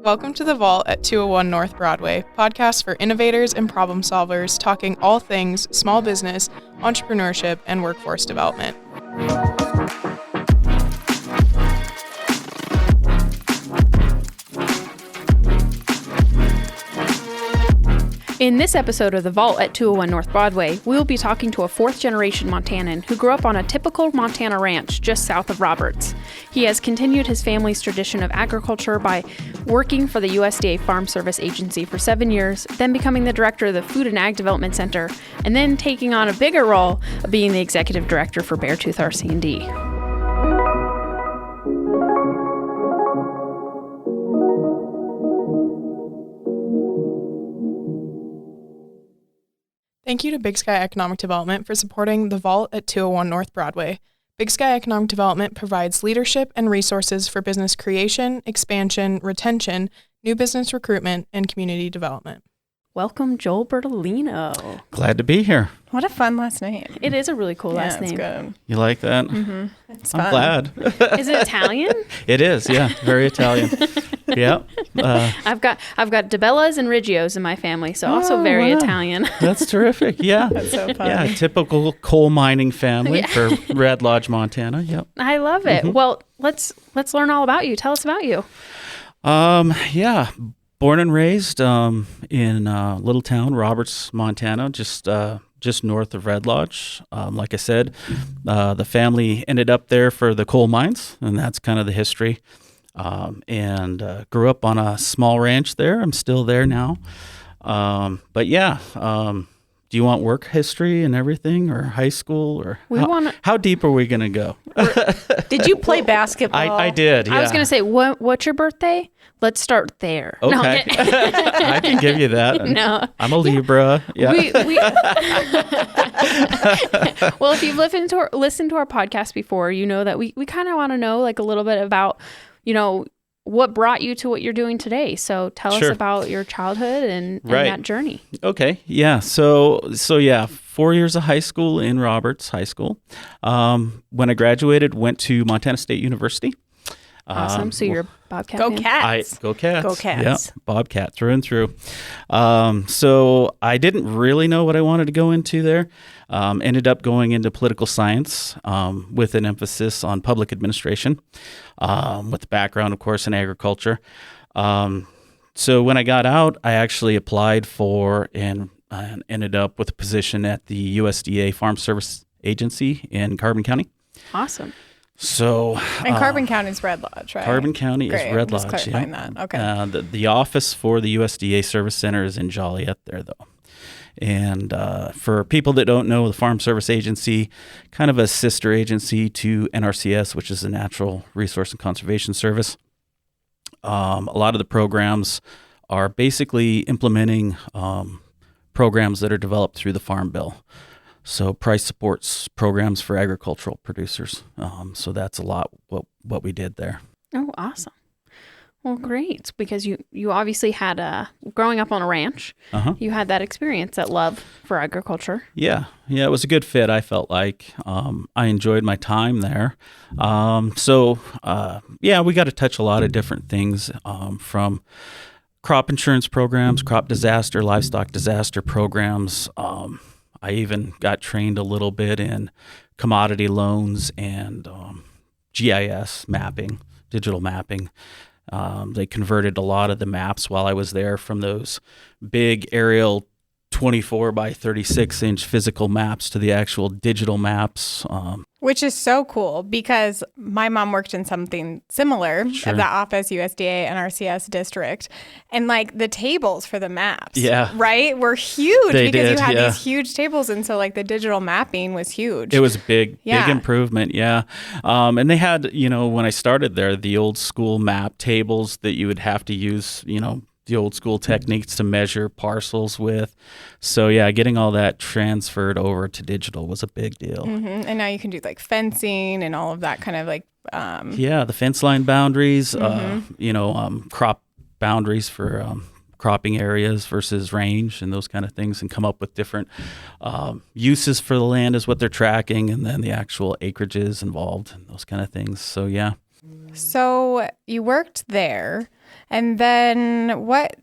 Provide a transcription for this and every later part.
Welcome to The Vault at 201 North Broadway, podcast for innovators and problem solvers talking all things small business, entrepreneurship, and workforce development. In this episode of The Vault at 201 North Broadway, we will be talking to a fourth-generation Montanan who grew up on a typical Montana ranch just south of Roberts. He has continued his family's tradition of agriculture by working for the USDA Farm Service Agency for 7 years, then becoming the director of the Food and Ag Development Center, and then taking on a bigger role of being the executive director for Beartooth RC&D. Thank you to Big Sky Economic Development for supporting The Vault at 201 North Broadway. Big Sky Economic Development provides leadership and resources for business creation, expansion, retention, new business recruitment, and community development. Welcome, Joel Bertolino. Glad to be here. What a fun last name. It is a really cool last name. It's good. You like that? Mm-hmm. It's I'm fun. glad. Is it Italian? It is, yeah. Very Italian. Yeah. I've got DeBellas and Riggios in my family, so also very Italian. That's terrific. Yeah. That's so fun. Yeah, typical coal mining family for Red Lodge, Montana. Yep. I love it. Mm-hmm. Well, let's learn all about you. Tell us about you. Yeah. Born and raised in little town, Roberts, Montana, just north of Red Lodge. Like I said, the family ended up there for the coal mines, and that's kind of the history. And grew up on a small ranch there. I'm still there now. But yeah, do you want work history and everything, or high school, or how deep are we going to go? Did you play basketball? I did, yeah. I was going to say, what's your birthday? Let's start there. Okay. No, I can give you that. No. I'm a Libra. Yeah. Well, if you've listened to our podcast before, you know that we kind of want to know like a little bit about, what brought you to what you're doing today. So tell us about your childhood and that journey. Okay. Yeah. So yeah, 4 years of high school in Roberts High School. When I graduated, went to Montana State University. Awesome. So you're a Bobcat Go fan? Cats. Go Cats. Go Cats. Yeah, Bobcat through and through. So I didn't really know what I wanted to go into there. Ended up going into political science with an emphasis on public administration, with a background, of course, in agriculture. So when I got out, I actually applied for and ended up with a position at the USDA Farm Service Agency in Carbon County. Awesome. So, And Carbon County is Red Lodge, right? Carbon County is Red Lodge. Just clarifying that. Okay. The office for the USDA Service Center is in Joliet there, though. And for people that don't know, the Farm Service Agency, kind of a sister agency to NRCS, which is the Natural Resource and Conservation Service. A lot of the programs are basically implementing programs that are developed through the Farm Bill. So price supports programs for agricultural producers. So that's a lot what we did there. Oh, awesome. Well, great. Because you obviously had, growing up on a ranch, you had that experience, that love for agriculture. Yeah, it was a good fit, I felt like. I enjoyed my time there. We got to touch a lot of different things from crop insurance programs, crop disaster, livestock disaster programs. I even got trained a little bit in commodity loans and GIS mapping, digital mapping. They converted a lot of the maps while I was there from those big aerial 24 by 36 inch physical maps to the actual digital maps. Which is so cool because my mom worked in something similar at the office, USDA and RCS district. And like the tables for the maps, right, were huge because you had these huge tables. And so like the digital mapping was huge. It was a big improvement. Yeah. And they had, when I started there, the old school map tables that you would have to use, the old school techniques to measure parcels with. So yeah, getting all that transferred over to digital was a big deal. Mm-hmm. And now you can do like fencing and all of that kind of like. The fence line boundaries, crop boundaries for cropping areas versus range and those kind of things, and come up with different uses for the land is what they're tracking, and then the actual acreages involved and those kind of things. So yeah. So you worked there, and then what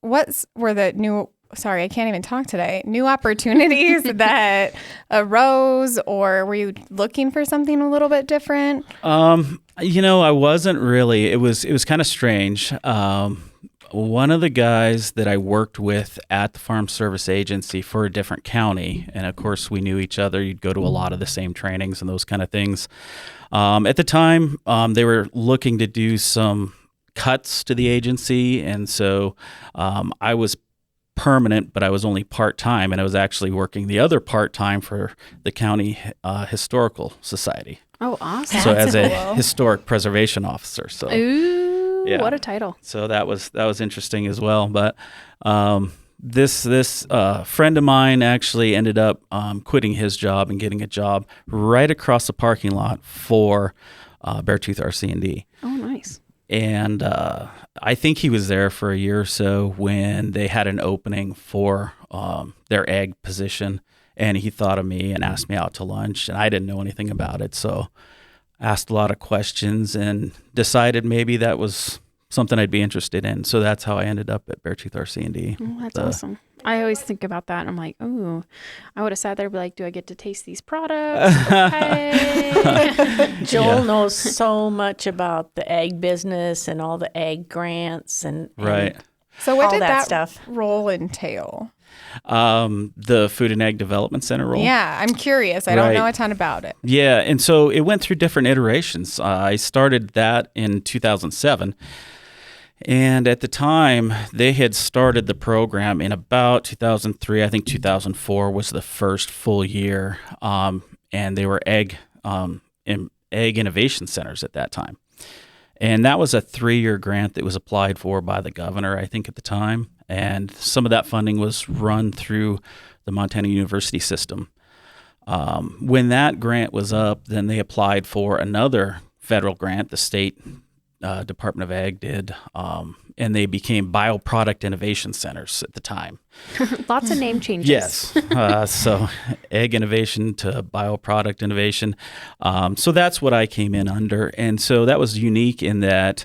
were the new, sorry, I can't even talk today, new opportunities that arose, or were you looking for something a little bit different? I wasn't really. It was kind of strange. One of the guys that I worked with at the Farm Service Agency for a different county, and of course we knew each other. You'd go to a lot of the same trainings and those kind of things. At the time, they were looking to do some cuts to the agency, and so I was permanent, but I was only part-time, and I was actually working the other part-time for the county historical society. Oh, awesome. So as a historic preservation officer. So ooh, yeah. What a title. So that was interesting as well. But this friend of mine actually ended up quitting his job and getting a job right across the parking lot for Beartooth RC&D. Oh, nice. And I think he was there for a year or so when they had an opening for their egg position. And he thought of me and asked me out to lunch, and I didn't know anything about it. So asked a lot of questions and decided maybe that was something I'd be interested in. So that's how I ended up at Beartooth RC&D. Oh, that's awesome. I always think about that, and I'm like, oh, I would have sat there and be like, do I get to taste these products? Okay. Joel knows so much about the egg business and all the egg grants and right. So what did that stuff role entail? The Food and Egg Development Center role. Yeah, I'm curious. I don't know a ton about it. Yeah, and so it went through different iterations. I started that in 2007. And at the time, they had started the program in about 2003. I think 2004 was the first full year. And they were egg innovation centers at that time. And that was a 3-year grant that was applied for by the governor, I think, at the time. And some of that funding was run through the Montana University system. When that grant was up, then they applied for another federal grant, the state Department of Ag did, and they became bioproduct innovation centers at the time. Lots of name changes. Yes. So egg innovation to bioproduct innovation. So that's what I came in under. And so that was unique in that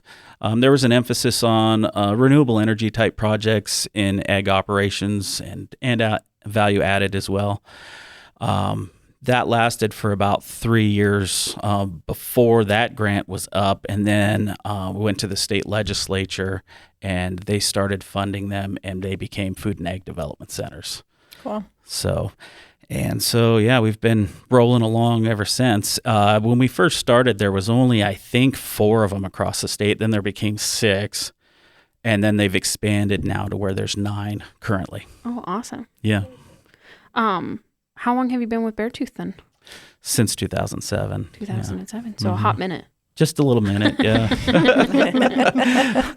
there was an emphasis on renewable energy type projects in ag operations and value added as well. That lasted for about 3 years before that grant was up, and then we went to the state legislature, and they started funding them, and they became food and egg development centers. Cool. So, yeah, we've been rolling along ever since. When we first started, there was only, I think, 4 of them across the state. Then there became 6, and then they've expanded now to where there's 9 currently. Oh, awesome. Yeah. How long have you been with Beartooth then? Since 2007. 2007. Yeah. So a hot minute. Just a little minute, yeah.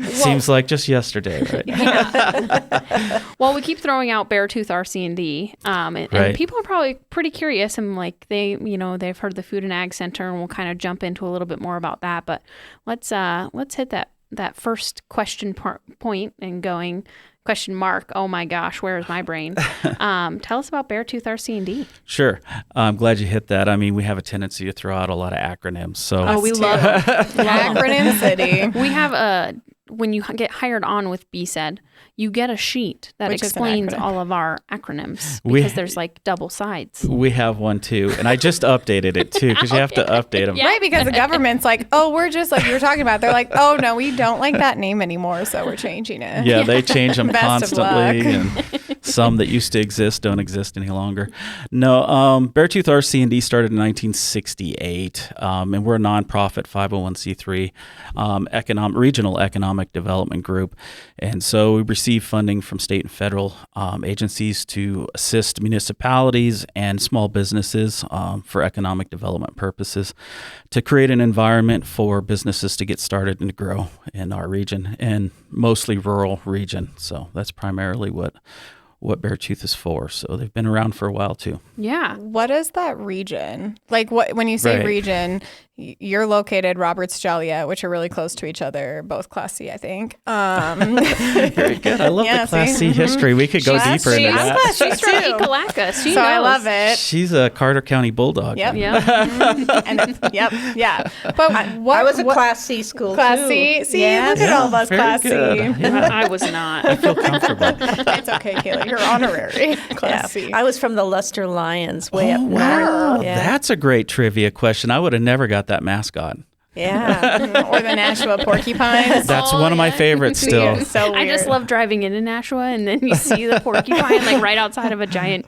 Seems like just yesterday, right? Yeah. Well, we keep throwing out Beartooth RC&D, and people are probably pretty curious, and like they've heard the Food and Ag Center, and we'll kind of jump into a little bit more about that. But let's hit that first question point and going. Question mark. Oh my gosh, where is my brain? Tell us about Beartooth RC&D. Sure. I'm glad you hit that. I mean, we have a tendency to throw out a lot of acronyms. So we love acronym city. We have when you get hired on with BSED, you get a sheet that explains all of our acronyms because there's like double sides. We have one too, and I just updated it too because you have to update them. Yeah. Right, because the government's like, oh, we're just like you were talking about. They're like, oh no, we don't like that name anymore, so we're changing it. Yeah, they change them constantly, and some that used to exist don't exist any longer. No, Beartooth RC&D started in 1968, and we're a nonprofit 501c3 regional economic development group, and so we receive funding from state and federal agencies to assist municipalities and small businesses for economic development purposes to create an environment for businesses to get started and to grow in our region, and mostly rural region. So that's primarily what Beartooth is for. So they've been around for a while too. Yeah. What is that region? Like when you say region, You're located Roberts, Joliet, which are really close to each other, both Class C, I think. Very good. I love the Class C history. We could go deeper into that. She's from Ekalaka. She knows. I love it. She's a Carter County Bulldog. Yep. Yeah. But I was a Class C school, Class too. C? See, look at all of us Class C. Yeah. I was not. I feel comfortable. It's okay, Kayla. You're honorary Class C. I was from the Luster Lions way up north. Wow. Yeah. That's a great trivia question. I would have never got that mascot. Yeah. Or the Nashua porcupines. That's one of my favorites still. So weird. I just love driving into Nashua and then you see the porcupine like right outside of a giant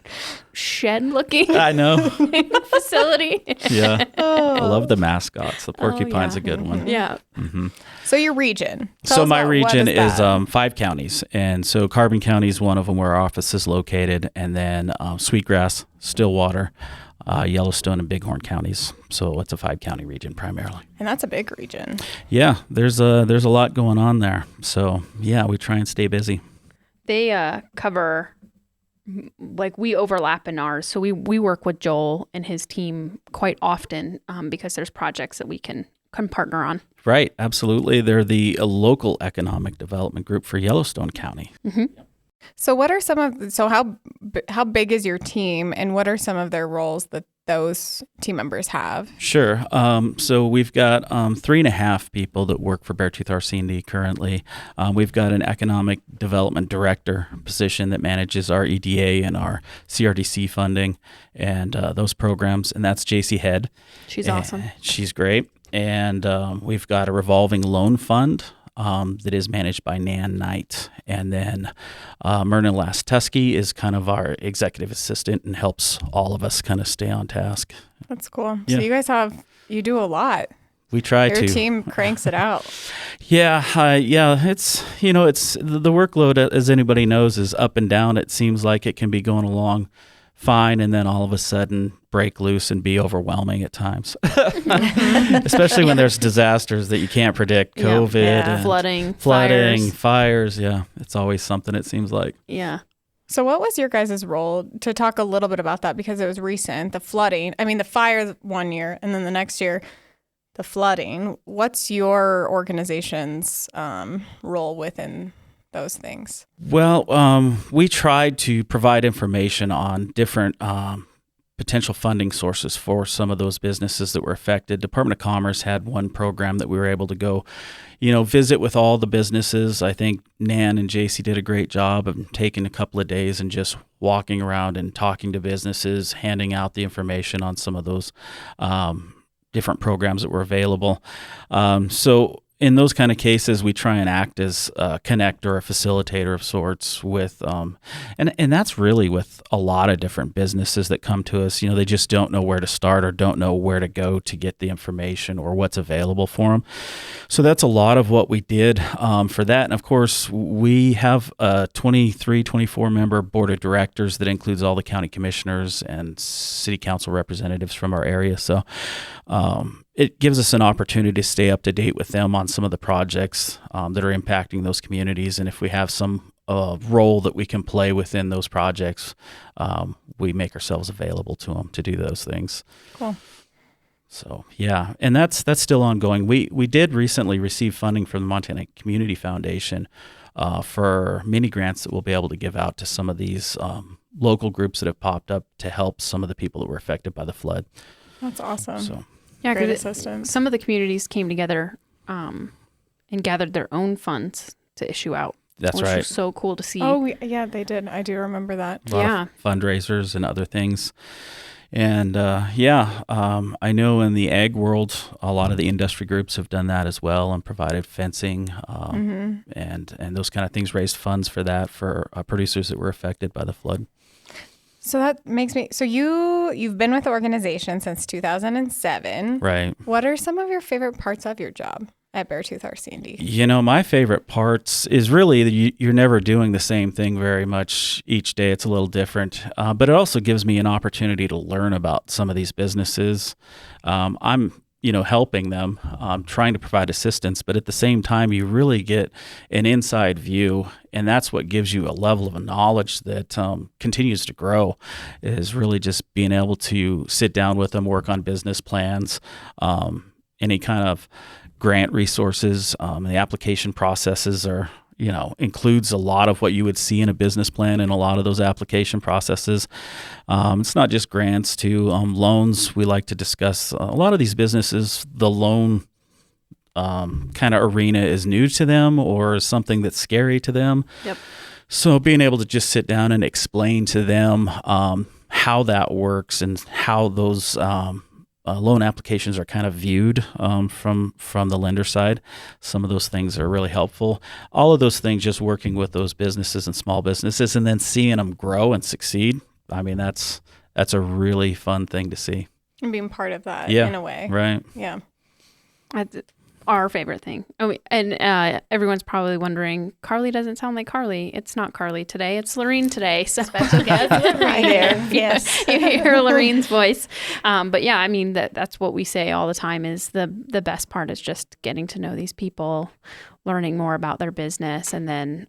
shed-looking I know. facility. Yeah. I love the mascots. The porcupine's a good one. Yeah. Mm-hmm. So your region. So my region is 5 counties. And so Carbon County is one of them where our office is located. And then Sweetgrass, Stillwater, Yellowstone, and Bighorn counties. So it's a 5-county region primarily. And that's a big region. Yeah, there's a lot going on there. So yeah, we try and stay busy. They cover, like we overlap in ours. So we work with Joel and his team quite often because there's projects that we can partner on. Right, absolutely. They're the local economic development group for Yellowstone County. Mm-hmm. So how big is your team, and what are some of their roles that those team members have? Sure. So we've got 3.5 people that work for Beartooth RC&D currently. We've got an economic development director position that manages our EDA and our CRDC funding and those programs, and that's JC Head. She's awesome. She's great. And we've got a revolving loan fund that is managed by Nan Knight. And then Myrna Lastuski is kind of our executive assistant and helps all of us kind of stay on task. That's cool. Yeah. So you guys you do a lot. We try to. Your team cranks it out. Yeah. It's, it's the workload, as anybody knows, is up and down. It seems like it can be going along fine, and then all of a sudden break loose and be overwhelming at times. Especially when there's disasters that you can't predict, COVID, and flooding, fires. Yeah, it's always something, it seems like. Yeah. So what was your guys' role, to talk a little bit about that, because it was recent, the flooding, the fire one year, and then the next year, the flooding. What's your organization's role within those things? Well, we tried to provide information on different potential funding sources for some of those businesses that were affected. Department of Commerce had one program that we were able to go, visit with all the businesses. I think Nan and JC did a great job of taking a couple of days and just walking around and talking to businesses, handing out the information on some of those different programs that were available. So in those kind of cases, we try and act as a connector, a facilitator of sorts with, and that's really with a lot of different businesses that come to us. They just don't know where to start or don't know where to go to get the information or what's available for them. So that's a lot of what we did for that. And of course, we have a 24 member board of directors that includes all the county commissioners and city council representatives from our area. So it gives us an opportunity to stay up to date with them on some of the projects that are impacting those communities. And if we have some role that we can play within those projects, we make ourselves available to them to do those things. Cool. So, yeah, and that's still ongoing. We did recently receive funding from the Montana Community Foundation for mini grants that we'll be able to give out to some of these local groups that have popped up to help some of the people that were affected by the flood. That's awesome. So. Yeah, great because assistance. Some of the communities came together and gathered their own funds to issue out. That's right. Which was so cool to see. Oh, yeah, they did. I do remember that. A lot of fundraisers and other things. And I know in the ag world, a lot of the industry groups have done that as well and provided fencing and those kind of things, raised funds for that for producers that were affected by the flood. So that makes me, you've been with the organization since 2007. Right. What are some of your favorite parts of your job at Beartooth RC&D? My favorite parts is really that you're never doing the same thing very much each day. It's a little different, but it also gives me an opportunity to learn about some of these businesses. I'm helping them, trying to provide assistance, but at the same time, you really get an inside view, and that's what gives you a level of knowledge that continues to grow, is really just being able to sit down with them, work on business plans, any kind of grant resources. The application processes are, includes a lot of what you would see in a business plan and a lot of those application processes. It's not just grants too. Loans, we like to discuss. A lot of these businesses, the loan kind of arena is new to them or is something that's scary to them. Yep. So being able to just sit down and explain to them how that works and how those loan applications are kind of viewed from the lender side. Some of those things are really helpful. All of those things, just working with those businesses and small businesses and then seeing them grow and succeed. I mean, that's a really fun thing to see. And being part of that in a way. Right. Yeah. That's our favorite thing. And everyone's probably wondering, Carly doesn't sound like Carly. It's not Carly today. It's Lorene today. So special guest right there. Yes. You hear Lorene's voice. But yeah, I mean, that's what we say all the time is the best part is just getting to know these people, learning more about their business, and then,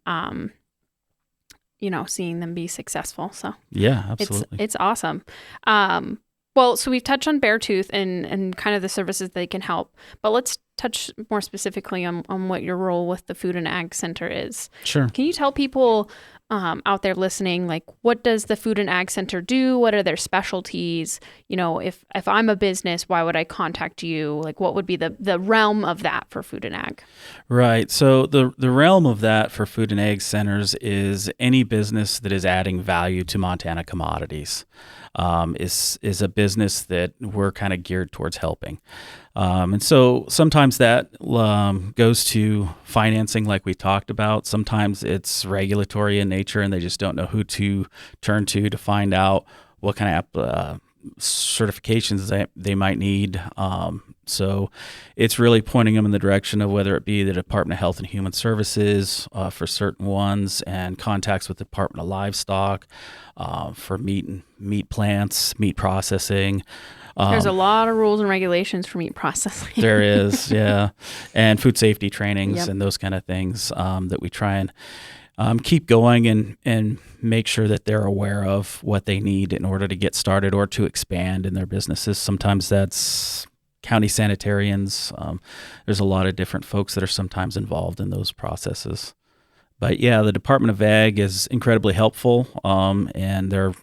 seeing them be successful. So yeah, absolutely. It's awesome. Well, so we've touched on Beartooth and kind of the services they can help, but let's touch more specifically on what your role with the Food and Ag Center is. Sure. Can you tell people out there listening, like, what does the Food and Ag Center do? What are their specialties? If I'm a business, why would I contact you? Like, what would be the realm of that for Food and Ag? Right. So the realm of that for Food and Ag Centers is any business that is adding value to Montana commodities. Is a business that we're kind of geared towards helping. And so sometimes that goes to financing like we talked about. Sometimes it's regulatory in nature and they just don't know who to turn to find out what kind of certifications they might need. So it's really pointing them in the direction of whether it be the Department of Health and Human Services for certain ones and contacts with the Department of Livestock for meat plants, meat processing. There's a lot of rules and regulations for meat processing. There is, yeah. And food safety trainings and those kind of things that we try and keep going and make sure that they're aware of what they need in order to get started or to expand in their businesses. Sometimes that's county sanitarians. There's a lot of different folks that are sometimes involved in those processes. But yeah, the Department of Ag is incredibly helpful, and they're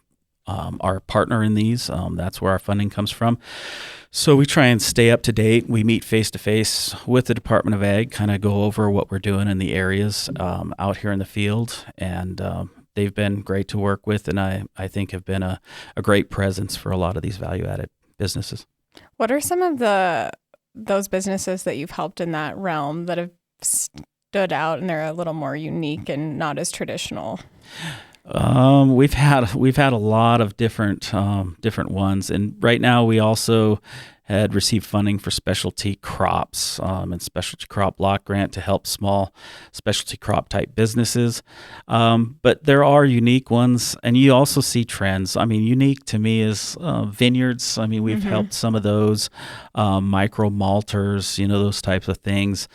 our partner in these. That's where our funding comes from. So we try and stay up to date. We meet face-to-face with the Department of Ag, kind of go over what we're doing in the areas out here in the field. And they've been great to work with, and I think have been a great presence for a lot of these value-added businesses. What are some of those businesses that you've helped in that realm that have stood out and they're a little more unique and not as traditional? We've had a lot of different ones, and right now we also had received funding for specialty crops and specialty crop block grant to help small specialty crop type businesses. But there are unique ones, and you also see trends. I mean, unique to me is vineyards. I mean, we've helped some of those micro malters, those types of things.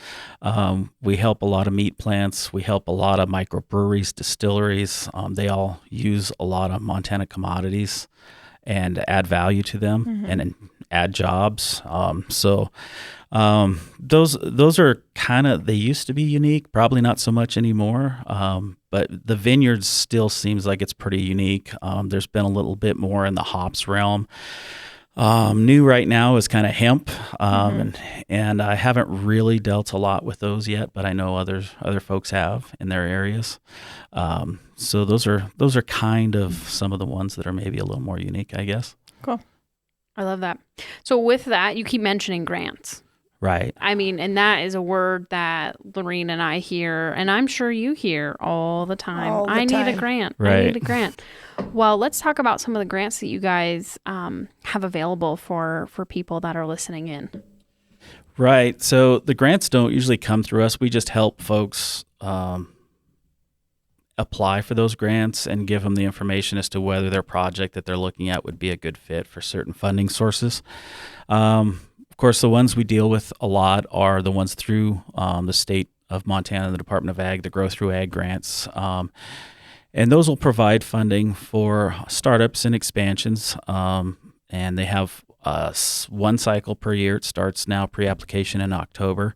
We help a lot of meat plants. We help a lot of microbreweries, distilleries. They all use a lot of Montana commodities and add value to them and add jobs. So those are kind of, they used to be unique, probably not so much anymore. But the vineyards still seems like it's pretty unique. There's been a little bit more in the hops realm. New right now is kind of hemp, and I haven't really dealt a lot with those yet, but I know other folks have in their areas. So those are kind of some of the ones that are maybe a little more unique, I guess. Cool. I love that. So with that, you keep mentioning grants. Right. I mean, and that is a word that Lorene and I hear, and I'm sure you hear all the time. I need a grant. Right. I need a grant. Well, let's talk about some of the grants that you guys have available for people that are listening in. Right. So the grants don't usually come through us. We just help folks apply for those grants and give them the information as to whether their project that they're looking at would be a good fit for certain funding sources. Of course, the ones we deal with a lot are the ones through the state of Montana, the Department of Ag, the Grow Through Ag grants. And those will provide funding for startups and expansions. And they have one cycle per year. It starts now pre-application in October,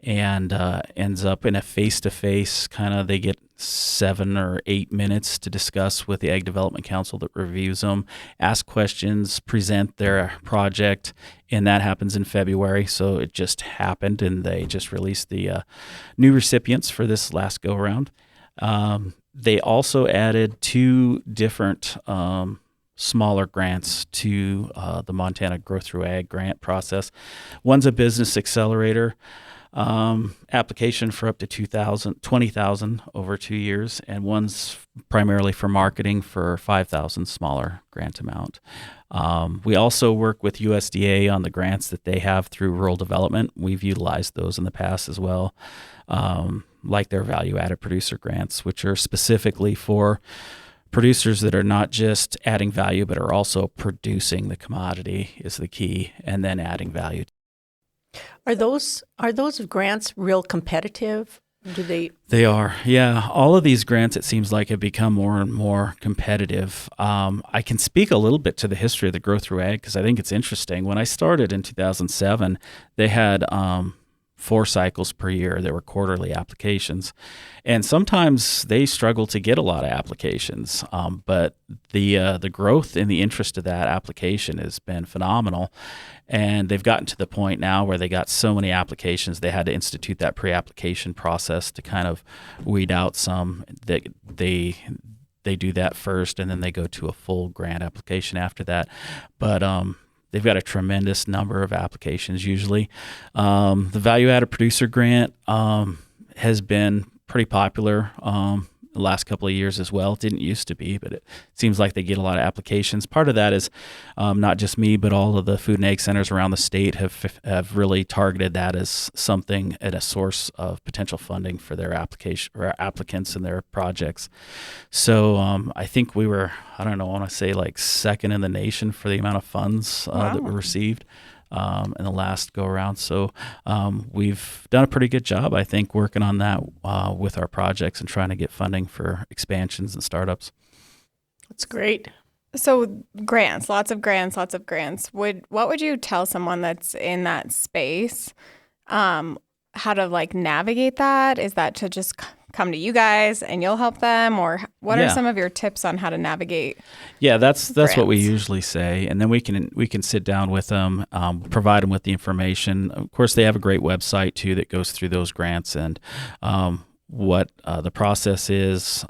and ends up in a face-to-face kind of. They get 7 or 8 minutes to discuss with the Ag Development Council that reviews them, ask questions, present their project, and that happens in February. So it just happened, and they just released the new recipients for this last go-around. They also added 2 different smaller grants to the Montana Growth Through Ag grant process. One's a business accelerator application for up to $20,000 over 2 years, and one's primarily for marketing for $5,000 smaller grant amount. We also work with USDA on the grants that they have through rural development. We've utilized those in the past as well, like their value-added producer grants, which are specifically for producers that are not just adding value, but are also producing the commodity is the key, and then adding value. Are those grants real competitive? Do they? They are, yeah. All of these grants, it seems like, have become more and more competitive. I can speak a little bit to the history of the Growth Through Ag because I think it's interesting. When I started in 2007, they had 4 cycles per year. There were quarterly applications, and sometimes they struggle to get a lot of applications. But the growth in the interest of that application has been phenomenal, and they've gotten to the point now where they got so many applications they had to institute that pre-application process to kind of weed out some that they do that first, and then they go to a full grant application after that. But they've got a tremendous number of applications usually. The value-added producer grant has been pretty popular the last couple of years as well. It didn't used to be, but it seems like they get a lot of applications. Part of that is not just me, but all of the food and ag centers around the state have really targeted that as something at a source of potential funding for their application or applicants and their projects. So I think we were, I want to say like second in the nation for the amount of funds that were received in the last go around. So we've done a pretty good job, I think, working on that with our projects and trying to get funding for expansions and startups. That's great. So grants, lots of grants. What would you tell someone that's in that space how to like navigate that? Is that to just come to you guys and you'll help them, or what are some of your tips on how to navigate? Yeah, that's what we usually say, and then we can sit down with them, provide them with the information. Of course, they have a great website too that goes through those grants and what the process is,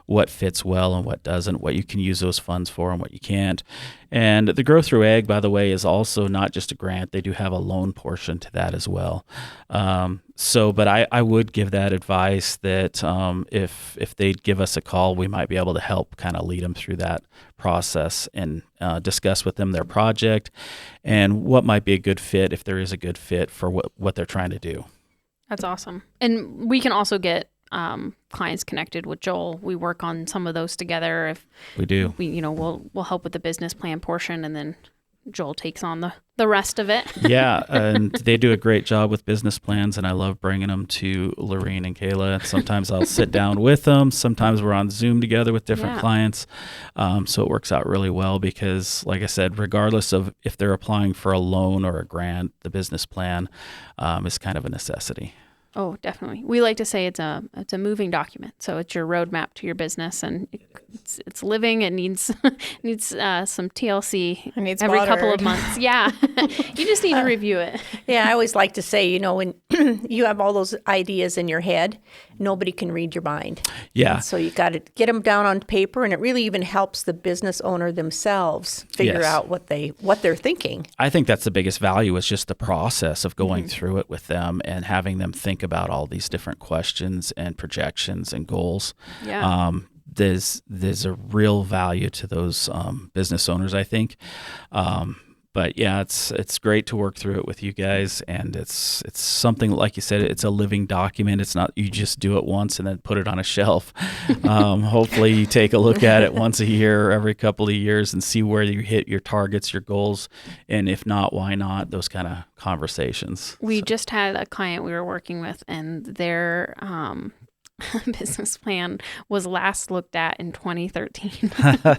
what fits well and what doesn't, what you can use those funds for and what you can't. And the Growth Through Ag, by the way, is also not just a grant. They do have a loan portion to that as well. But I would give that advice that if they'd give us a call, we might be able to help kind of lead them through that process and discuss with them their project and what might be a good fit, if there is a good fit for what they're trying to do. That's awesome. And we can also get clients connected with Joel. We work on some of those together. If we do, we'll help with the business plan portion, and then Joel takes on the rest of it. Yeah, and they do a great job with business plans, and I love bringing them to Lorene and Kayla. Sometimes I'll sit down with them. Sometimes we're on Zoom together with different clients. So it works out really well because, like I said, regardless of if they're applying for a loan or a grant, the business plan is kind of a necessity. Oh, definitely. We like to say it's a moving document. So it's your roadmap to your business, and it's living. It needs some TLC every couple of months. Yeah, you just need to review it. Yeah, I always like to say, when you have all those ideas in your head, nobody can read your mind. Yeah. And so you got to get them down on paper, and it really even helps the business owner themselves figure out what they're thinking. I think that's the biggest value is just the process of going through it with them and having them think about all these different questions and projections and goals. Yeah. There's a real value to those business owners, I think. But yeah, it's great to work through it with you guys, and it's something, like you said, it's a living document. It's not you just do it once and then put it on a shelf. Hopefully you take a look at it once a year or every couple of years and see where you hit your targets, your goals, and if not, why not, those kind of conversations. We just had a client we were working with, and their business plan was last looked at in 2013. The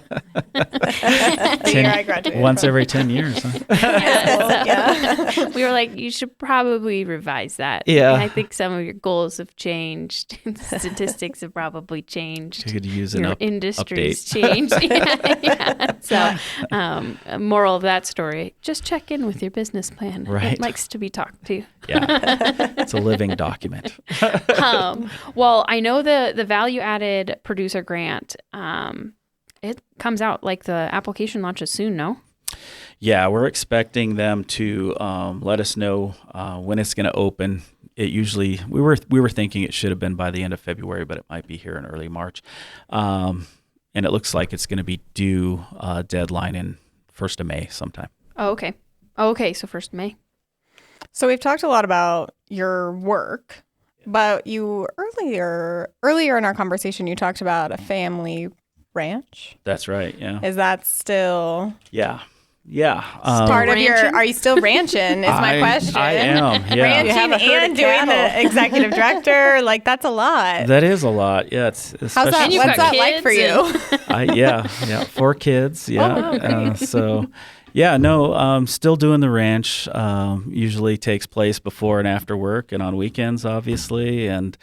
year I graduated. Once every 10 years. Huh? So we were like, you should probably revise that. Yeah. And I think some of your goals have changed. Statistics have probably changed. You could use an your industry's update. changed. Yeah. So, moral of that story: just check in with your business plan. Right. It likes to be talked to. Yeah. It's a living document. Well, I know the value added producer grant. It comes out like the application launches soon. No. Yeah, we're expecting them to let us know when it's going to open. It usually we were thinking it should have been by the end of February, but it might be here in early March. And it looks like it's going to be due deadline in 1st of May sometime. Oh, okay. Okay, so 1st of May. So we've talked a lot about your work, but you earlier in our conversation you talked about a family ranch. That's right. Yeah. Is that still? Yeah. Yeah. Part of your, are you still ranching is my question. I am, yeah. Ranching and doing the executive director, like that's a lot. That is a lot, yeah. It's How's that, what's that like for you? 4 kids, yeah. So, yeah, no, still doing the ranch. Usually takes place before and after work and on weekends, obviously. And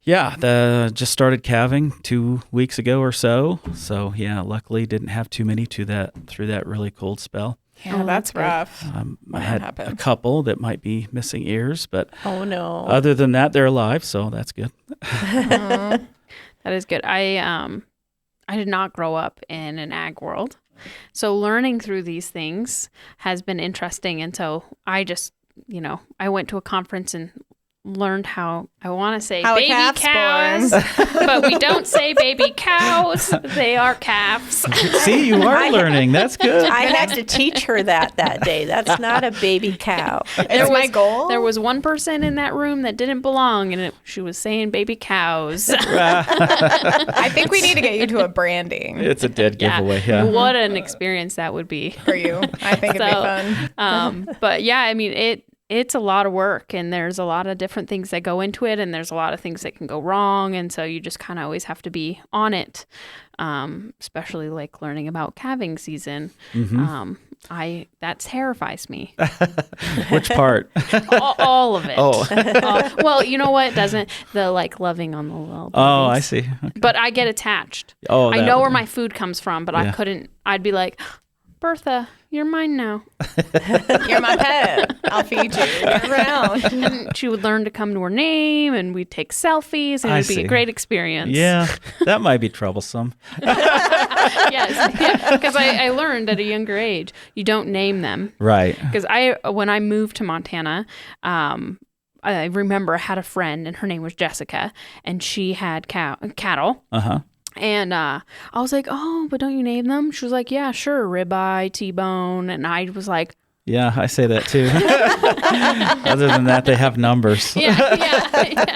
yeah, just started calving 2 weeks ago or so. So yeah, luckily didn't have too many through that really cold spell. Yeah, that's rough. I had a couple that might be missing ears, but oh no. Other than that, they're alive, so that's good. That is good. I did not grow up in an ag world, so learning through these things has been interesting. And so I just, I went to a conference and learned how I want to say how baby cows, but we don't say baby cows. They are calves. See, you are learning. That's good. I had to teach her that day. That's not a baby cow. It's my goal. There was one person in that room that didn't belong, and she was saying baby cows. I think we need to get you to a branding. It's a dead giveaway. Yeah. What an experience that would be for you. I think it'd be fun. But yeah, I mean, it's a lot of work, and there's a lot of different things that go into it, and there's a lot of things that can go wrong. And so you just kind of always have to be on it, especially like learning about calving season. Mm-hmm. That terrifies me. Which part? all of it. Oh. Well, you know what doesn't? The like loving on the little babies. Oh, I see. Okay. But I get attached. Oh, I know where my food comes from, but I'd be like, Bertha, you're mine now. You're my pet. I'll feed you. Get around. And she would learn to come to her name, and we'd take selfies, and it'd be a great experience. Yeah, that might be troublesome. Yes, because I learned at a younger age, you don't name them. Right. Because when I moved to Montana, I remember I had a friend, and her name was Jessica, and she had cattle. Uh-huh. And I was like, oh, but don't you name them? She was like, yeah, sure, ribeye, T-bone. And I was like, yeah, I say that too. Other than that, they have numbers. Yeah.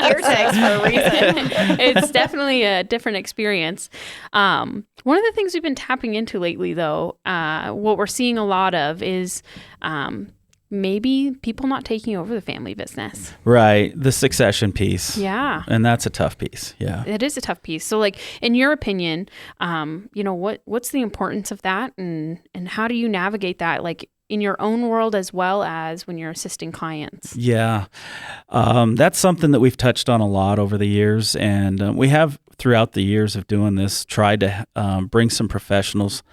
Ear tags for a reason. It's definitely a different experience. One of the things we've been tapping into lately, though, what we're seeing a lot of is maybe people not taking over the family business. Right. The succession piece. Yeah. And that's a tough piece. Yeah. It is a tough piece. So like, in your opinion, what's the importance of that, and how do you navigate that, like in your own world as well as when you're assisting clients? Yeah. That's something that we've touched on a lot over the years. And we have, throughout the years of doing this, tried to bring some professionals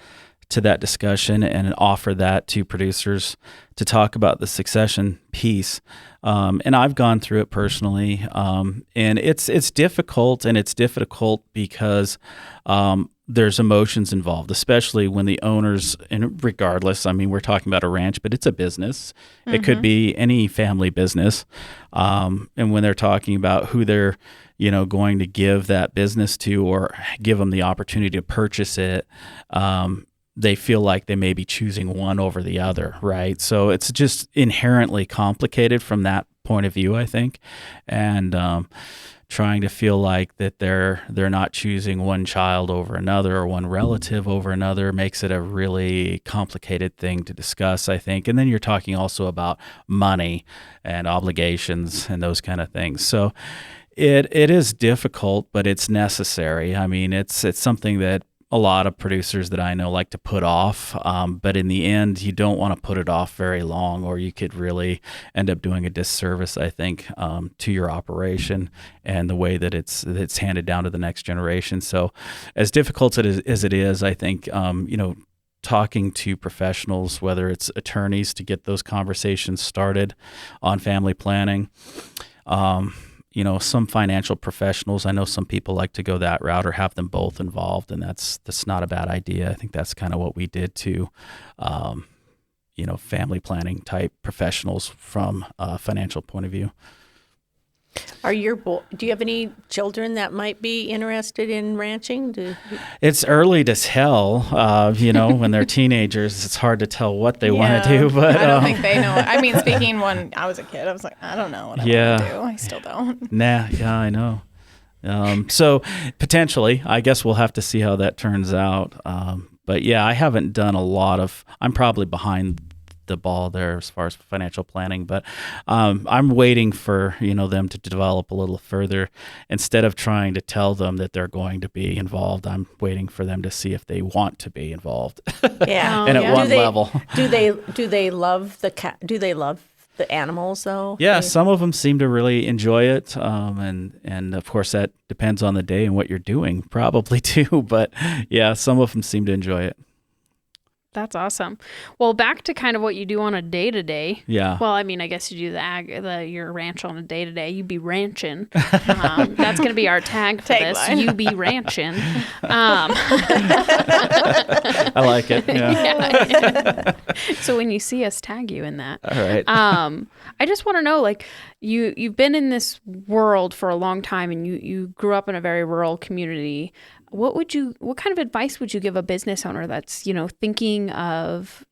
to that discussion and offer that to producers to talk about the succession piece. And I've gone through it personally. And it's difficult, and it's difficult because there's emotions involved, especially when the owners, and regardless, I mean, we're talking about a ranch, but it's a business. Mm-hmm. It could be any family business. And when they're talking about who they're, going to give that business to or give them the opportunity to purchase it, they feel like they may be choosing one over the other, right? So it's just inherently complicated from that point of view, I think. And trying to feel like that they're not choosing one child over another or one relative over another makes it a really complicated thing to discuss, I think. And then you're talking also about money and obligations and those kind of things. So It is difficult, but it's necessary. I mean, it's something that a lot of producers that I know like to put off, but in the end, you don't want to put it off very long, or you could really end up doing a disservice, I think, to your operation and the way that it's handed down to the next generation. So, as difficult as it is, I think, talking to professionals, whether it's attorneys, to get those conversations started on family planning. Some financial professionals, I know some people like to go that route or have them both involved, and that's not a bad idea. I think that's kind of what we did to, family planning type professionals from a financial point of view. Do you have any children that might be interested in ranching? It's early to tell. When they're teenagers, it's hard to tell what they want to do. But I don't think they know. I mean, speaking when I was a kid, I was like, I don't know what I want to do. I still don't. Yeah, I know. So potentially, I guess we'll have to see how that turns out. But yeah, I haven't done a lot of. I'm probably behind the ball there as far as financial planning, but I'm waiting for them to develop a little further. Instead of trying to tell them that they're going to be involved, I'm waiting for them to see if they want to be involved. Yeah, and at what level. Do they love the animals though? Yeah, some of them seem to really enjoy it, and of course that depends on the day and what you're doing, probably too. But yeah, some of them seem to enjoy it. That's awesome. Well, back to kind of what you do on a day-to-day. Yeah. Well, I mean, I guess you do your ranch on a day-to-day. You be ranching. That's going to be our tag for this. You be ranching. I like it. Yeah. So when you see us, tag you in that. All right. I just want to know, like, you've been in this world for a long time, and you grew up in a very rural community. What kind of advice would you give a business owner that's, thinking of,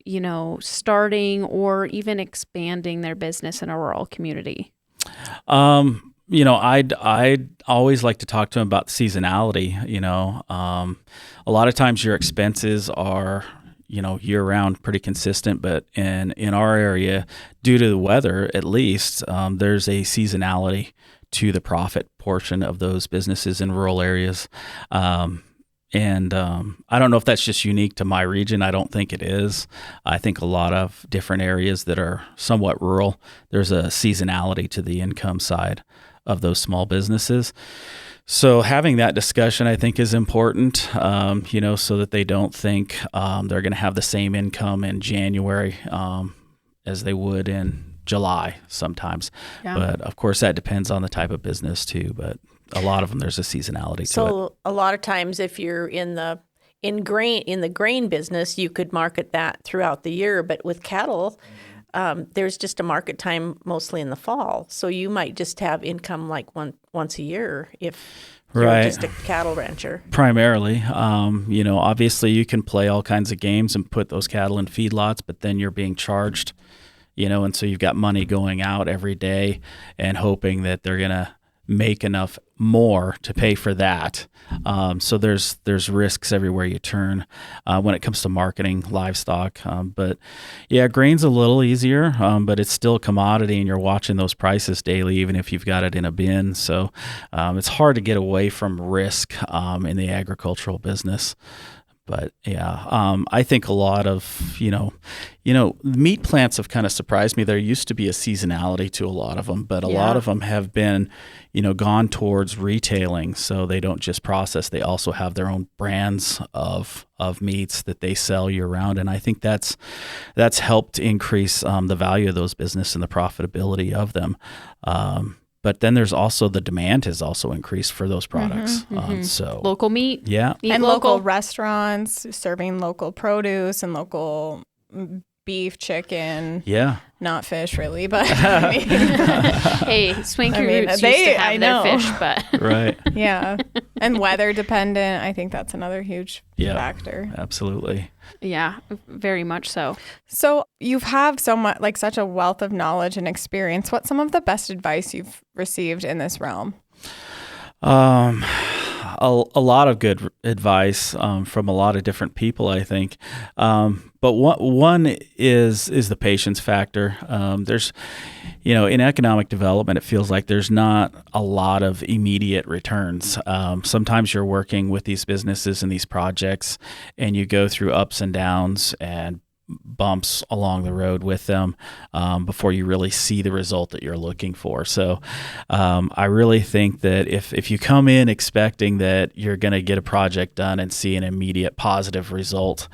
starting or even expanding their business in a rural community? I'd always like to talk to them about seasonality. A lot of times your expenses are, year round pretty consistent, but in our area, due to the weather, at least, there's a seasonality to the profit portion of those businesses in rural areas. And I don't know if that's just unique to my region. I don't think it is. I think a lot of different areas that are somewhat rural, there's a seasonality to the income side of those small businesses. So having that discussion, I think, is important, so that they don't think they're going to have the same income in January as they would in July sometimes. Yeah. But of course that depends on the type of business too, but a lot of them there's a seasonality to it. So a lot of times if you're in the grain business, you could market that throughout the year, but with cattle there's just a market time mostly in the fall. So you might just have income like once a year if you're just a cattle rancher. Primarily, obviously you can play all kinds of games and put those cattle in feedlots, but then you're being charged, and so you've got money going out every day and hoping that they're going to make enough more to pay for that. So there's risks everywhere you turn when it comes to marketing livestock. But yeah, grain's a little easier, but it's still a commodity and you're watching those prices daily, even if you've got it in a bin. So it's hard to get away from risk in the agricultural business. But yeah, I think a lot of, meat plants have kind of surprised me. There used to be a seasonality to a lot of them, but a lot of them have been, gone towards retailing. So they don't just process, they also have their own brands of meats that they sell year round. And I think that's helped increase the value of those business and the profitability of them. But then there's also the demand has also increased for those products. So local meat, and local restaurants serving local produce and local beef, chicken. Yeah, not fish really, but hey, Swanky Roots used to have their fish, but right, yeah, and weather dependent. I think that's another huge factor. Absolutely. Yeah, very much so. So you have such a wealth of knowledge and experience. What's some of the best advice you've received in this realm? a lot of good advice from a lot of different people, I think. But one is the patience factor. There's, in economic development, it feels like there's not a lot of immediate returns. Sometimes you're working with these businesses and these projects, and you go through ups and downs and bumps along the road with them before you really see the result that you're looking for. So I really think that if you come in expecting that you're going to get a project done and see an immediate positive result,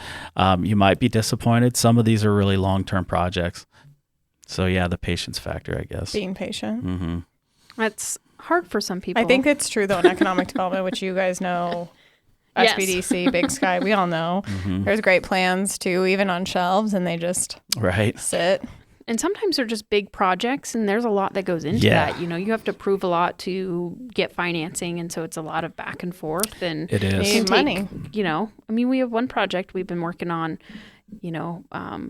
you might be disappointed. Some of these are really long-term projects. So yeah, the patience factor, I guess. Being patient. Mm-hmm. That's hard for some people. I think it's true, though, in economic development, which you guys know. Yes. SBDC, Big Sky, we all know. Mm-hmm. There's great plans, too, even on shelves, and they just sit. And sometimes they're just big projects, and there's a lot that goes into that. You have to prove a lot to get financing, and so it's a lot of back and forth. And it is. Need money. We have one project we've been working on,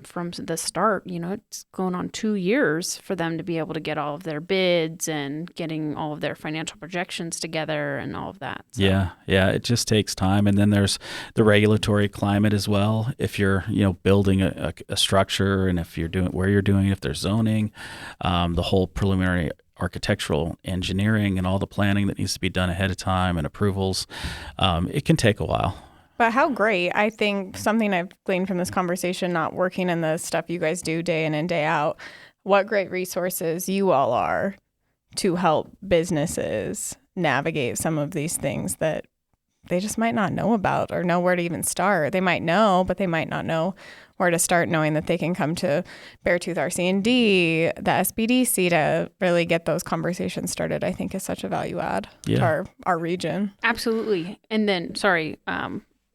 from the start. It's going on 2 years for them to be able to get all of their bids and getting all of their financial projections together and all of that. So. Yeah, it just takes time. And then there's the regulatory climate as well. If you're, building a structure, and if you're doing where you're doing it, if there's zoning, the whole preliminary architectural engineering and all the planning that needs to be done ahead of time and approvals, it can take a while. But how great. I think something I've gleaned from this conversation, not working in the stuff you guys do day in and day out, what great resources you all are to help businesses navigate some of these things that they just might not know about or know where to even start. They might know, but they might not know where to start, knowing that they can come to Beartooth RC&D, the SBDC, to really get those conversations started, I think is such a value add to our region. Absolutely. And then, sorry,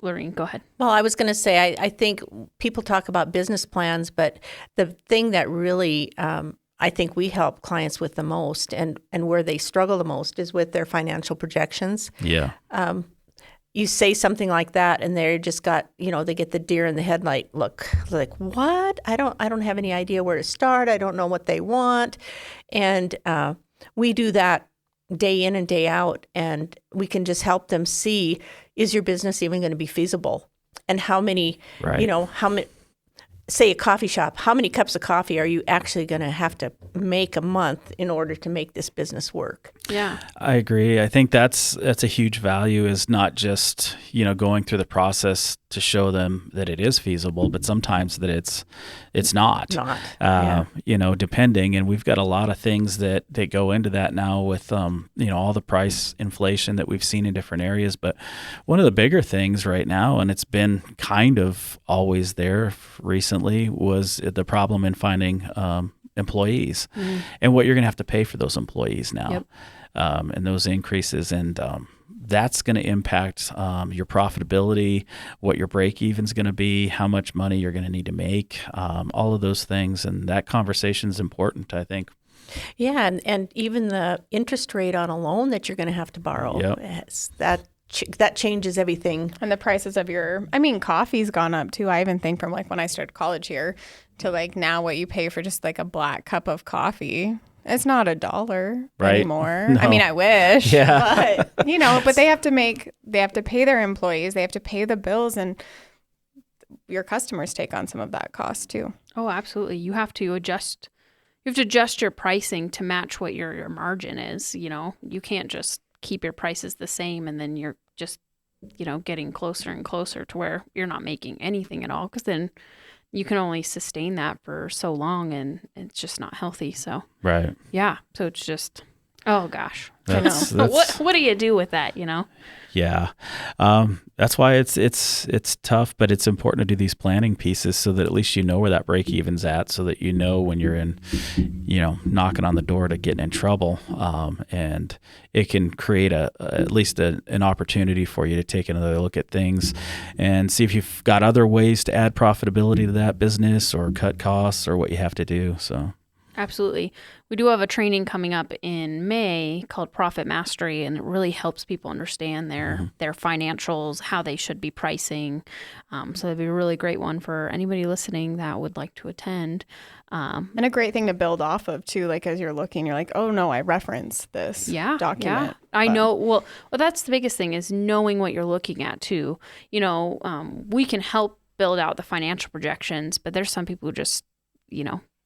Lorene, go ahead. Well, I was going to say, I think people talk about business plans, but the thing that really I think we help clients with the most and where they struggle the most is with their financial projections. Yeah. You say something like that, and they just got, they get the deer in the headlight look. Like, what? I don't have any idea where to start. I don't know what they want. And we do that day in and day out, and we can just help them see, is your business even going to be feasible? And how many, say a coffee shop, how many cups of coffee are you actually going to have to make a month in order to make this business work? Yeah. I agree. I think that's a huge value, is not just, going through the process to show them that it is feasible, but sometimes that it's not. Depending. And we've got a lot of things that go into that now with, all the price inflation that we've seen in different areas. But one of the bigger things right now, and it's been kind of always there recently, was the problem in finding employees and what you're going to have to pay for those employees now. Yep. And those increases. And that's going to impact your profitability, what your break even is going to be, how much money you're going to need to make, all of those things. And that conversation is important, I think. Yeah, and even the interest rate on a loan that you're going to have to borrow, that changes everything. And the prices of coffee's gone up too. I even think from when I started college here to now what you pay for just a black cup of coffee. It's not $1 anymore. No. I wish. Yeah. But, but they have to pay their employees. They have to pay the bills, and your customers take on some of that cost too. Oh, absolutely. You have to adjust your pricing to match what your margin is. You can't just keep your prices the same and then you're just, getting closer and closer to where you're not making anything at all, because then you can only sustain that for so long, and it's just not healthy. So, right. Yeah. So it's just, oh gosh. That's, what do you do with that, Yeah. That's why it's tough, but it's important to do these planning pieces so that at least where that break even's at, so that when you're in, knocking on the door to getting in trouble, and it can create at least an opportunity for you to take another look at things and see if you've got other ways to add profitability to that business or cut costs or what you have to do. So. Absolutely. We do have a training coming up in May called Profit Mastery, and it really helps people understand their financials, how they should be pricing. So that'd be a really great one for anybody listening that would like to attend. And a great thing to build off of too, like as you're looking, you're like, oh no, I reference this document. Yeah. I know. Well, that's the biggest thing is knowing what you're looking at too. You know, we can help build out the financial projections, but there's some people who just,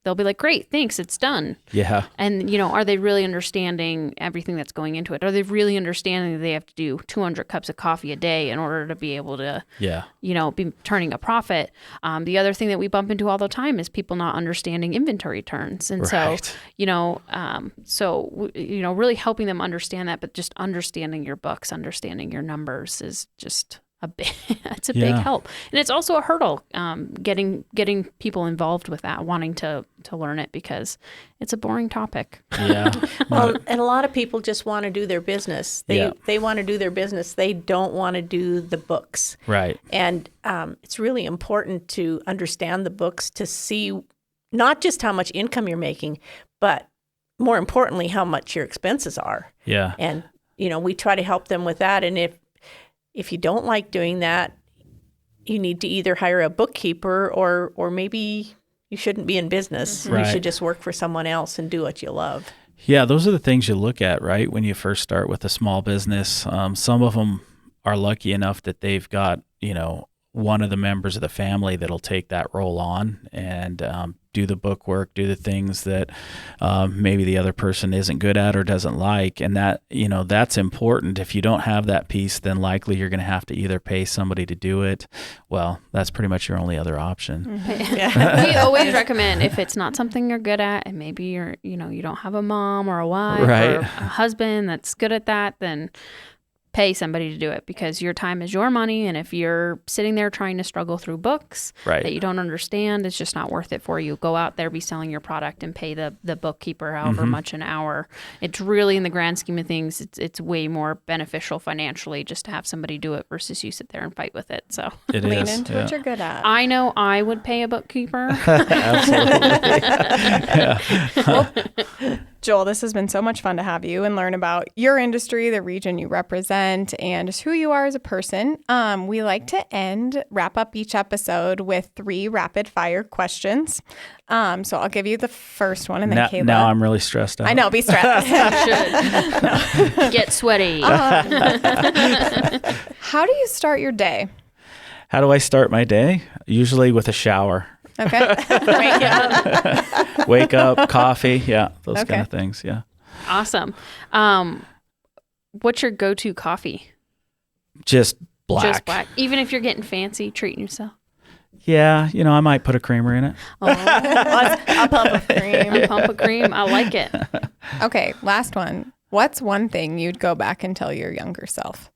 they'll be like, great, thanks, it's done. Yeah. And, are they really understanding everything that's going into it? Are they really understanding that they have to do 200 cups of coffee a day in order to be able to, be turning a profit? The other thing that we bump into all the time is people not understanding inventory turns. And really helping them understand that, but just understanding your books, understanding your numbers is just it's a big help. And it's also a hurdle, getting people involved with that, wanting to learn it because it's a boring topic. Yeah. Well, and a lot of people just want to do their business. They want to do their business. They don't want to do the books. Right. And it's really important to understand the books to see not just how much income you're making, but more importantly, how much your expenses are. Yeah. And, we try to help them with that. And if you don't like doing that, you need to either hire a bookkeeper or maybe you shouldn't be in business. Right. You should just work for someone else and do what you love. Yeah, those are the things you look at, right, when you first start with a small business. Some of them are lucky enough that they've got, one of the members of the family that'll take that role on and do the book work, do the things that maybe the other person isn't good at or doesn't like. And that, that's important. If you don't have that piece, then likely you're going to have to either pay somebody to do it. Well, that's pretty much your only other option. Mm-hmm. We always recommend if it's not something you're good at and maybe you're, you don't have a mom or a wife or a husband that's good at that, then pay somebody to do it because your time is your money. And if you're sitting there trying to struggle through books that you don't understand, it's just not worth it for you. Go out there, be selling your product and pay the bookkeeper however much an hour. It's really, in the grand scheme of things, it's way more beneficial financially just to have somebody do it versus you sit there and fight with it. So lean into what you're good at. I know I would pay a bookkeeper. Well, Joel, this has been so much fun to have you and learn about your industry, the region you represent, and just who you are as a person. We like to wrap up each episode with 3 rapid fire questions. So I'll give you the first one, and then Kayla. Now I'm really stressed out. I know, be stressed. You should. Get sweaty. How do you start your day? How do I start my day? Usually with a shower. Okay. Wake up, coffee. Yeah, those kind of things. Yeah. Awesome. What's your go-to coffee? Just black. Just black. Even if you're getting fancy, treating yourself. Yeah, I might put a creamer in it. Oh, a pump of cream. A pump of cream. I like it. Okay, last one. What's one thing you'd go back and tell your younger self?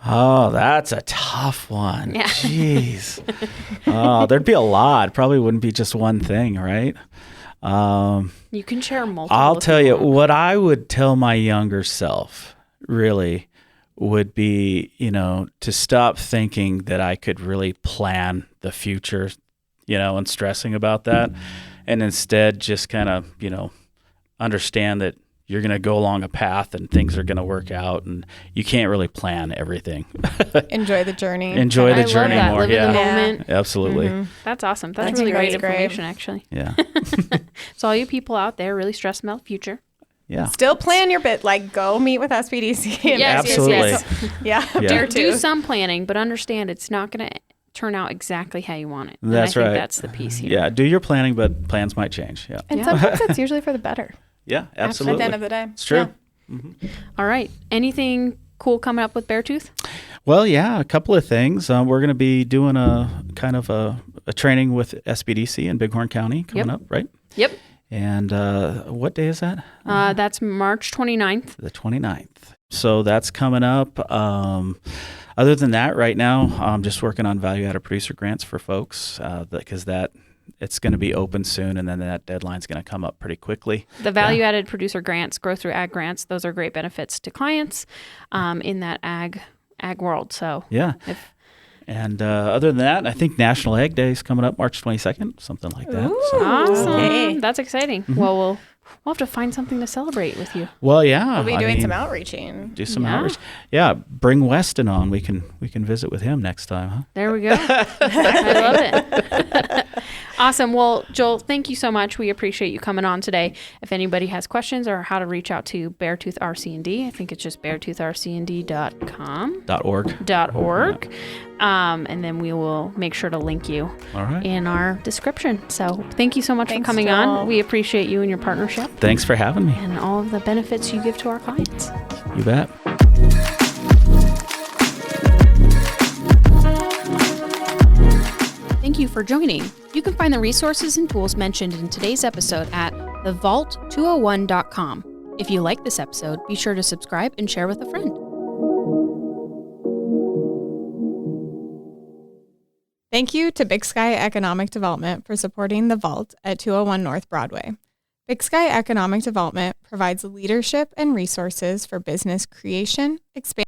Oh, that's a tough one. Yeah. Jeez. Oh, there'd be a lot. Probably wouldn't be just one thing, right? You can share multiple. I'll tell you, what I would tell my younger self really would be, to stop thinking that I could really plan the future, and stressing about that. And instead just kind of, understand that you're going to go along a path and things are going to work out, and you can't really plan everything. Enjoy the journey. Enjoy the journey more. Live in the moment. Absolutely. Mm-hmm. That's awesome. That's really great information, actually. Yeah. So all you people out there really stressing about the future. Yeah. Still plan your bit. Like, go meet with SBDC. Absolutely. Yes. Do some planning, but understand it's not going to turn out exactly how you want it. That's right. I think that's the piece here. Yeah. Do your planning, but plans might change. Yeah. And sometimes it's usually for the better. Yeah, absolutely. At the end of the day. It's true. Yeah. Mm-hmm. All right. Anything cool coming up with Beartooth? Well, yeah, a couple of things. We're going to be doing a kind of a training with SBDC in Bighorn County coming up, right? Yep. And what day is that? That's March 29th. The 29th. So that's coming up. Other than that, right now, I'm just working on value-added producer grants for folks because it's going to be open soon, and then that deadline's going to come up pretty quickly. The value-added producer grants, growth through ag grants, those are great benefits to clients in that ag world. So yeah. And other than that, I think National Egg Day is coming up March 22nd, something like that. Ooh, so, awesome. Okay. That's exciting. Mm-hmm. Well, we'll have to find something to celebrate with you. Well, yeah. We'll be doing some outreaching. Do some outreach. Yeah, bring Weston on. We can visit with him next time, huh? There we go. I love it. Awesome. Well, Joel, thank you so much. We appreciate you coming on today. If anybody has questions or how to reach out to Beartooth RC&D, I think it's just beartoothrcnd.com. .org. And then we will make sure to link you in our description. So thank you so much for coming on. We appreciate you and your partnership. Thanks for having me. And all of the benefits you give to our clients. You bet. Thank you for joining. You can find the resources and tools mentioned in today's episode at thevault201.com. If you like this episode, be sure to subscribe and share with a friend. Thank you to Big Sky Economic Development for supporting The Vault at 201 North Broadway. Big Sky Economic Development provides leadership and resources for business creation, expansion,